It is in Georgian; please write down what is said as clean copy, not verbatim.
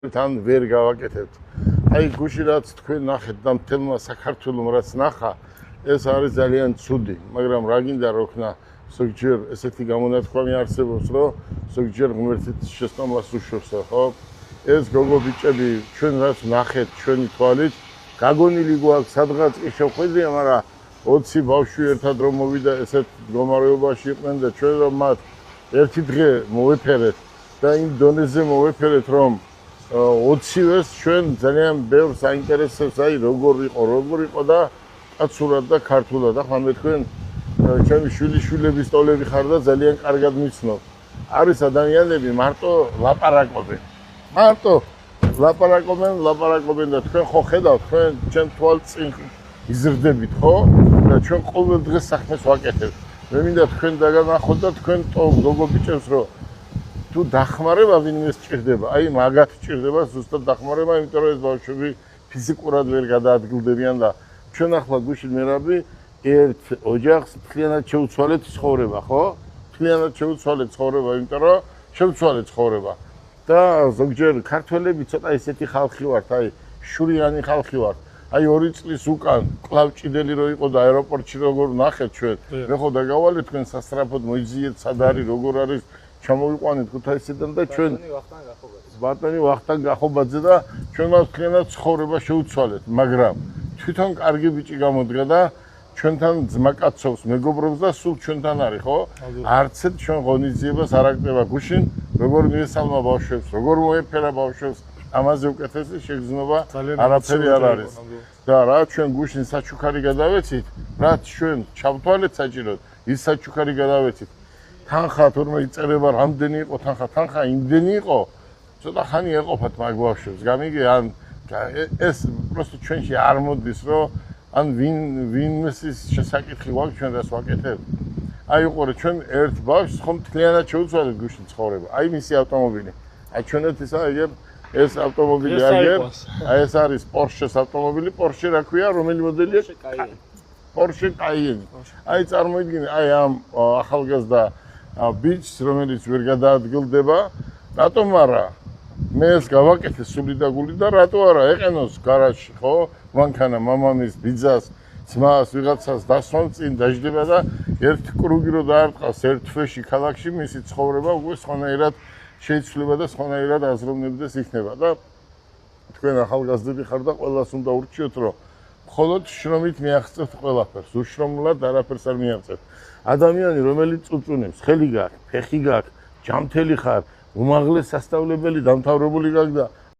თან ვერ გავაკეთებთ. აი გუში რაც თქვენ ნახეთ და მთელმა საქართველომ რაც ნახა, ეს არის ძალიან ცუდი, მაგრამ რა გინდა როქნა ზოგჯერ ესეთი გამონათქვამი არსებობს, რომ ზოგჯერ ღმერთით შესწავლას უშვებსა, ხო? ეს გოგო ბიჭები ჩვენ რაც ნახეთ ჩვენი თვალით, გაგონილი გვაქვს სადღაც კი შევხვედრია, მაგრამ 20 ბავშვი ერთად რომ მოვიდა ესეთ მდგომარეობაში იყვნენ და ჩვენ რომ მათ ერთი დღე მოვეფერეთ და იმ დონეზე მოვეფერეთ რომ 20-ვეს ჩვენ ძალიან ბევრ საინტერესებს აი როგორ იყო და კაცურად და ქართულად და ხან მე თქვენ ჩემი შვილიშვილების ტოლები ხარ და ძალიან კარგად მიცნობ. არის ადამიანები მარტო ლაპარაკობენ და თქვენ ხო ხედავთ თქვენ ჩემ თვალწინ იზრდებით ხო და ჩვენ ყოველ დღეს საქმეს ვაკეთებთ. მე მინდა თქვენ დაგანახოთ და თქვენ გოგო ბიჭებს რომ თუ დახმარება ვინმე სჭირდება, აი მაგათ სჭირდება ზუსტად დახმარება, იმიტომ რომ ეს ბავშვები ფიზიკურად ვერ გადაადგილდებიან და ჩვენ ახლა გუშინ მერაბი ერთ ოჯახს მთლიანად შეუცვალეთ ცხოვრება, ხო? მთლიანად შეუცვალეთ ცხოვრება, იმიტომ რომ შეუცვალეთ ცხოვრება. და ზოგჯერ ქართველები ცოტა ესეთი ხალხი ვართ, აი შურიანი ხალხი ვართ. აი 2 წლის უკან კლავჭიდელი რო იყო და აეროპორტში როგორ ნახეთ ჩვენ, მე ხო დაგავალე თქვენ სასწრაფოდ მოიძიეთ სად არის, როგორ არის ჩამოვიყვანეთ ქუთაისიდან და ჩვენ ბატონი ვახტანგ გახობაძე და ჩვენ მას თქვენად ცხოვრება შეუცვალეთ, მაგრამ თვითონ კარგი ბიჭი გამოდგა და ჩვენთან ძმაკაცობს, მეგობრობს და სულ ჩვენთან არის, ხო? არცეთ ჩვენ ღონისძიებას არ აკეთება გუშინ, როგორ მიესალმა ბავშვებს, როგორ მოეფერა ბავშვებს, ამაზე უკეთესი შეგრძნობა არაფერი არ არის. და რა ჩვენ გუშინ საჩუქარი გადავეცით, რაც ჩვენ ჩავთვალეთ საჭიროდ, ის საჩუქარი გადავეცით. თანხა თურმე იწერება რამდენი იყო თანხა იმდენი იყო ცოტა ხანი ეყოფათ მაგ ბავშვებს გამიგე ან ეს просто ჩვენში არ მოდის რომ ან ვინმესის შესაკითხი გვაქვს ჩვენ რას ვაკეთებთ აი უყურე ჩვენ ერთ ბავშვს ხომ მთლიანად შეუცვალეთ გუშინ ცხოვრება აი მისი ავტომობილი აი ჩვენეთ ეს ავტომობილი აი ეს არის Porsche-ს ავტომობილი Porsche რა ქვია რომელი მოდელია Porsche Cayenne აი წარმოიდგინე აი ამ ახალგაზრდა ბიჭს რომელიც ვერ გადაადგილდება რატომ არა მე ეს გავაკეთე სული და გული და რატო არა ეყენოს გარაჟში ხო მანქანა მამამის ბიძას ძმას ვიღაცას დასვან წინ დაждდება და ერთ კრუგი რო დაარტყავს ერთ თვეში ქალაქში მისი ცხოვრება უკვე სხვანაირად შეიცვლება და სხვანაირად აზროვნებდეს იქნება და თქვენ ახალგაზრდები ხარ და ყველას უნდა ურჩიოთ რომ მხოლოდ შრომით მიაღწევთ ყველაფერს უშრომლად არაფერს არ მიაღწევთ ადამიანი რომელიც წუწუნებს ხელი გაქვს ფეხი გაქვს ჯამთელი ხარ უმაღლეს სასწავლებელი დამთავრებული გაქვს და